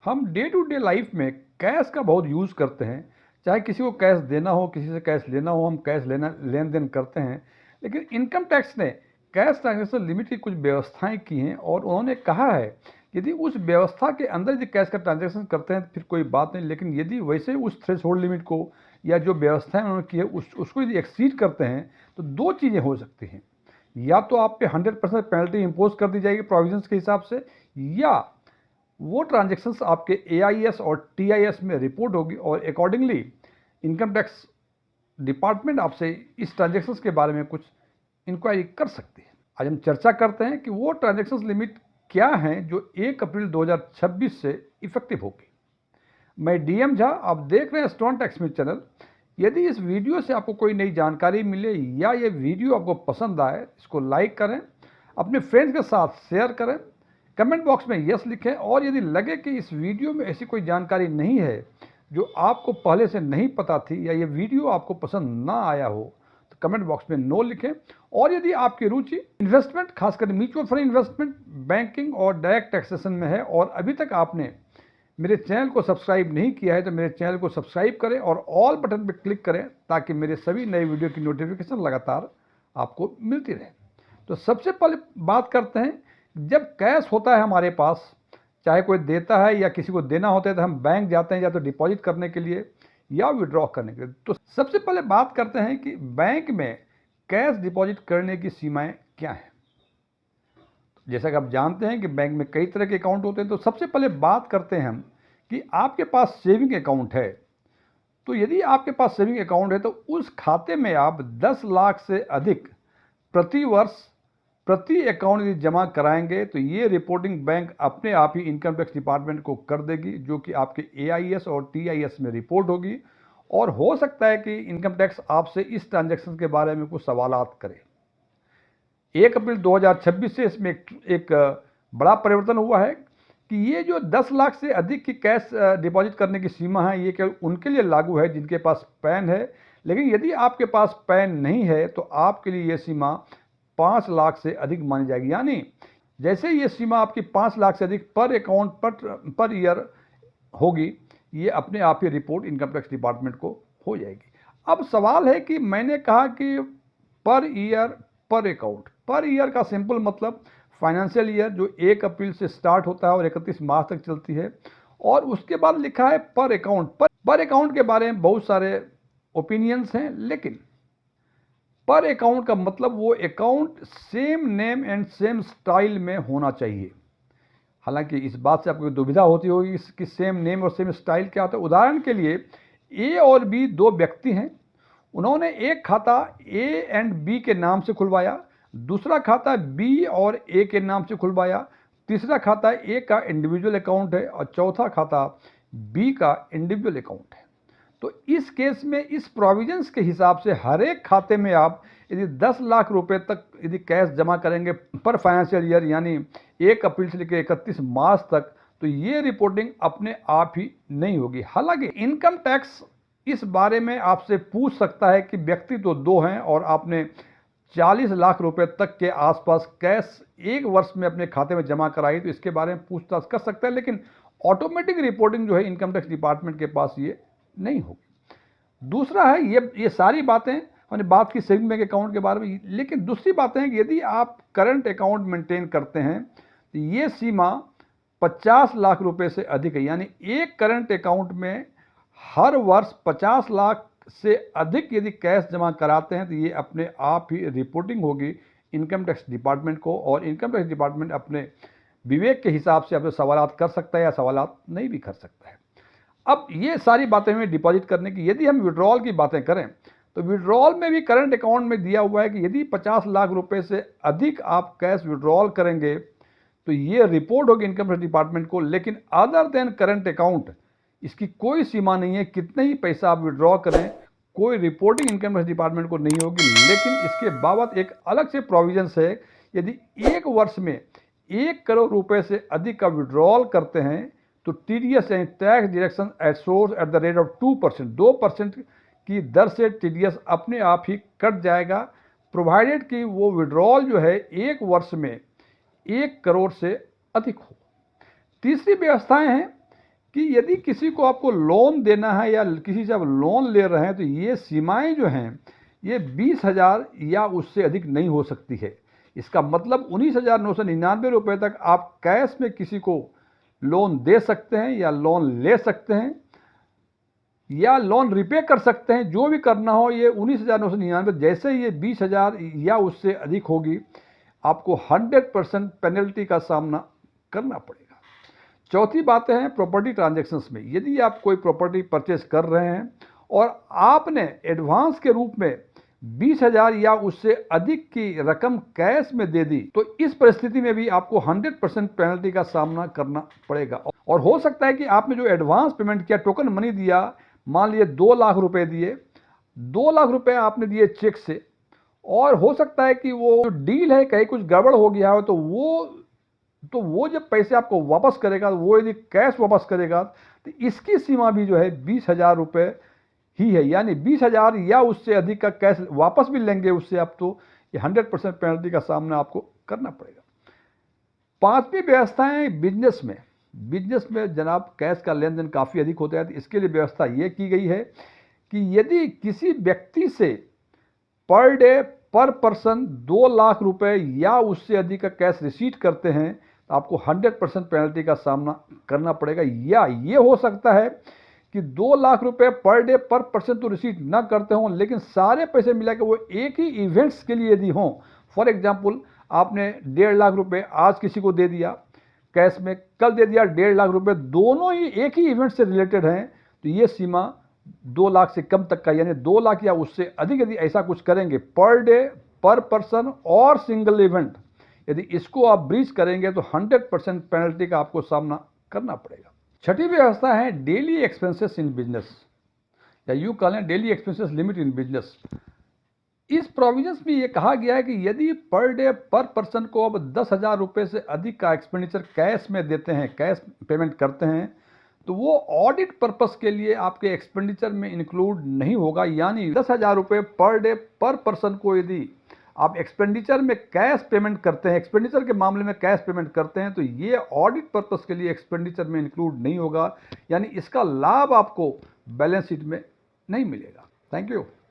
हम day to day life में cash का बहुत यूज़ करते हैं। चाहे किसी को कैश देना हो, किसी से कैश लेना हो, हम कैश लेना लेन देन करते हैं। लेकिन इनकम टैक्स ने कैश ट्रांजेक्शन लिमिट की कुछ व्यवस्थाएं की हैं और उन्होंने कहा है यदि उस व्यवस्था के अंदर यदि कैश का ट्रांजेक्शन करते हैं तो फिर कोई बात नहीं, लेकिन यदि वैसे उस थ्रेशोल्ड लिमिट को या जो व्यवस्थाएं उन्होंने की है उसको यदि एक्सीड करते हैं तो दो चीज़ें हो सकती हैं। या तो आप पे 100% पेनल्टी इम्पोज कर दी जाएगी प्रोविजंस के हिसाब से, या वो ट्रांजेक्शन्स आपके एआईएस और टीआईएस में रिपोर्ट होगी और अकॉर्डिंगली इनकम टैक्स डिपार्टमेंट आपसे इस ट्रांजेक्शन्स के बारे में कुछ इंक्वायरी कर सकती है। आज हम चर्चा करते हैं कि वो ट्रांजेक्शन्स लिमिट क्या हैं जो 1 अप्रैल 2026 से इफेक्टिव होगी। मैं डीएम झा, आप देख रहे हैं स्टूडेंट टैक्स में चैनल। यदि इस वीडियो से आपको कोई नई जानकारी मिले या ये वीडियो आपको पसंद आए, इसको लाइक करें, अपने फ्रेंड्स के साथ शेयर करें, कमेंट बॉक्स में यस लिखें, और यदि लगे कि इस वीडियो में ऐसी कोई जानकारी नहीं है जो आपको पहले से नहीं पता थी या ये वीडियो आपको पसंद ना आया हो तो कमेंट बॉक्स में नो लिखें। और यदि आपकी रुचि इन्वेस्टमेंट, खासकर म्यूचुअल फंड इन्वेस्टमेंट, बैंकिंग और डायरेक्ट टैक्सेशन में है और अभी तक आपने मेरे चैनल को सब्सक्राइब नहीं किया है तो मेरे चैनल को सब्सक्राइब करें और ऑल बटन पर क्लिक करें ताकि मेरे सभी नए वीडियो की नोटिफिकेशन लगातार आपको मिलती रहे। तो सबसे पहले बात करते हैं, जब कैश होता है हमारे पास, चाहे कोई देता है या किसी को देना होता है तो हम बैंक जाते हैं या तो डिपॉजिट करने के लिए या विड्रॉ करने के लिए। तो सबसे पहले बात करते हैं कि बैंक में कैश डिपॉजिट करने की सीमाएं क्या हैं। जैसा कि आप जानते हैं कि बैंक में कई तरह के अकाउंट होते हैं, तो सबसे पहले बात करते हैं हम कि आपके पास सेविंग अकाउंट है। तो यदि आपके पास सेविंग अकाउंट है तो उस खाते में आप 10 लाख से अधिक प्रति वर्ष प्रति अकाउंट यदि जमा कराएंगे तो ये रिपोर्टिंग बैंक अपने आप ही इनकम टैक्स डिपार्टमेंट को कर देगी, जो कि आपके एआईएस और टीआईएस में रिपोर्ट होगी। और हो सकता है कि इनकम टैक्स आपसे इस ट्रांजैक्शन के बारे में कुछ सवालात करे। 1 अप्रैल 2026 से इसमें एक बड़ा परिवर्तन हुआ है कि ये जो 10 लाख से अधिक की कैश डिपॉजिट करने की सीमा है ये केवल उनके लिए लागू है जिनके पास पैन है। लेकिन यदि आपके पास पैन नहीं है तो आपके लिए ये सीमा 5 लाख से अधिक मानी जाएगी। यानी जैसे ये सीमा आपकी 5 लाख से अधिक पर अकाउंट पर ईयर होगी, ये अपने आप ही रिपोर्ट इनकम टैक्स डिपार्टमेंट को हो जाएगी। अब सवाल है कि मैंने कहा कि पर ईयर पर अकाउंट, पर ईयर का सिंपल मतलब फाइनेंशियल ईयर जो 1 अप्रैल से स्टार्ट होता है और 31 मार्च तक चलती है, और उसके बाद लिखा है पर अकाउंट। पर अकाउंट के बारे में बहुत सारे ओपिनियंस हैं, लेकिन पर अकाउंट का मतलब वो account same name and same style में होना चाहिए। हालांकि इस बात से आपको दुविधा होती होगी कि सेम नेम और सेम स्टाइल क्या होता है। उदाहरण के लिए ए और बी दो व्यक्ति हैं, उन्होंने एक खाता ए एंड बी के नाम से खुलवाया, दूसरा खाता बी और ए के नाम से खुलवाया, तीसरा खाता ए का इंडिविजुअल अकाउंट है और चौथा खाता बी का इंडिविजुअल अकाउंट है। तो इस केस में इस प्रोविजंस के हिसाब से हर एक खाते में आप यदि 10 लाख रुपए तक यदि कैश जमा करेंगे पर फाइनेंशियल ईयर, यानी 1 अप्रैल से लेकर 31 मार्च तक, तो ये रिपोर्टिंग अपने आप ही नहीं होगी। हालांकि इनकम टैक्स इस बारे में आपसे पूछ सकता है कि व्यक्ति तो दो हैं और आपने 40 लाख रुपए तक के आसपास कैश एक वर्ष में अपने खाते में जमा कराई, तो इसके बारे में पूछताछ कर सकता है। लेकिन ऑटोमेटिक रिपोर्टिंग जो है इनकम टैक्स डिपार्टमेंट के पास ये नहीं होगी। दूसरा है ये सारी बातें हमने बात की सेविंग बैंक अकाउंट के बारे में, लेकिन दूसरी बातें हैं कि यदि आप करंट अकाउंट मेंटेन करते हैं तो ये सीमा 50 लाख रुपए से अधिक है। यानी एक करंट अकाउंट में हर वर्ष 50 लाख से अधिक यदि कैश जमा कराते हैं तो ये अपने आप ही रिपोर्टिंग होगी इनकम टैक्स डिपार्टमेंट को, और इनकम टैक्स डिपार्टमेंट अपने विवेक के हिसाब से अपने सवालात कर सकता है या सवालात नहीं भी कर सकता है। अब ये सारी बातें हमें डिपॉजिट करने की। यदि हम विड्रॉल की बातें करें तो विड्रॉल में भी करंट अकाउंट में दिया हुआ है कि यदि 50 लाख रुपए से अधिक आप कैश विड्रॉल करेंगे तो ये रिपोर्ट होगी इनकम टैक्स डिपार्टमेंट को। लेकिन अदर देन करंट अकाउंट इसकी कोई सीमा नहीं है, कितने ही पैसा आप विड्रॉ करें कोई रिपोर्टिंग इनकम टैक्स डिपार्टमेंट को नहीं होगी। लेकिन इसके बाबत एक अलग से प्रोविजंस है, यदि एक वर्ष में 1 करोड़ रुपए से अधिक का विड्रॉल करते हैं तो टीडीएस यानी tax deduction at source at the rate of 2% की दर से टीडीएस अपने आप ही कट जाएगा, प्रोवाइडेड कि वो विड्रॉल जो है एक वर्ष में 1 करोड़ से अधिक हो। तीसरी व्यवस्थाएं हैं कि यदि किसी को आपको लोन देना है या किसी से आप लोन ले रहे हैं तो ये सीमाएं जो हैं ये 20,000 या उससे अधिक नहीं हो सकती है। इसका मतलब 19,999 रुपये तक आप कैश में किसी को लोन दे सकते हैं या लोन ले सकते हैं या लोन रिपे कर सकते हैं। जो भी करना हो ये 19,999, जैसे ये 20,000 या उससे अधिक होगी आपको 100% पेनल्टी का सामना करना पड़ेगा। चौथी बात है प्रॉपर्टी ट्रांजैक्शंस में। यदि आप कोई प्रॉपर्टी परचेज कर रहे हैं और आपने एडवांस के रूप में 20,000 या उससे अधिक की रकम कैश में दे दी तो इस परिस्थिति में भी आपको 100% पेनल्टी का सामना करना पड़ेगा। और हो सकता है कि आपने जो एडवांस पेमेंट किया, टोकन मनी दिया, मान लिए 2 लाख रुपए दिए, 2 लाख रुपए आपने दिए चेक से, और हो सकता है कि वो डील है कहीं कुछ गड़बड़ हो गया हो तो वो जब पैसे आपको वापस करेगा, वो यदि कैश वापस करेगा तो इसकी सीमा भी जो है 20,000 रुपये ही है। यानी 20,000 या उससे अधिक का कैश वापस भी लेंगे उससे आप तो ये 100% पेनल्टी का सामना आपको करना पड़ेगा। पांचवी व्यवस्था है बिजनेस में। बिजनेस में जनाब कैश का लेन देन काफ़ी अधिक होता है, तो इसके लिए व्यवस्था ये की गई है कि यदि किसी व्यक्ति से पर डे पर पर्सन 2 लाख रुपए या उससे अधिक का कैश रिसीट करते हैं तो आपको 100% पेनल्टी का सामना करना पड़ेगा। या ये हो सकता है कि 2 लाख रुपए पर डे पर पर्सन तो रिसीट ना करते हों, लेकिन सारे पैसे मिला के वो एक ही इवेंट्स के लिए यदि हों। फॉर एग्जाम्पल आपने 1.5 लाख रुपए आज किसी को दे दिया कैश में, कल दे दिया 1.5 लाख रुपए, दोनों ही एक ही इवेंट से रिलेटेड हैं, तो ये सीमा 2 लाख से कम तक का, यानी 2 लाख या उससे अधिक यदि ऐसा कुछ करेंगे पर डे पर पर्सन और सिंगल इवेंट, यदि इसको आप ब्रीच करेंगे तो 100% पेनल्टी का आपको सामना करना पड़ेगा। छठी व्यवस्था है डेली एक्सपेंसेस इन बिजनेस, या यूँ कह लें daily expenses limit in business. इस प्रोविजंस में ये कहा गया है कि यदि पर डे पर पर्सन को अब 10,000 रुपये से अधिक का एक्सपेंडिचर कैश में देते हैं, कैश पेमेंट करते हैं, तो वो ऑडिट पर्पस के लिए आपके एक्सपेंडिचर में इंक्लूड नहीं होगा। यानी 10,000 रुपये पर डे पर पर्सन को यदि आप एक्सपेंडिचर में कैश पेमेंट करते हैं, एक्सपेंडिचर के मामले में कैश पेमेंट करते हैं, तो ये ऑडिट पर्पस के लिए एक्सपेंडिचर में इंक्लूड नहीं होगा। यानी इसका लाभ आपको बैलेंस शीट में नहीं मिलेगा। Thank you.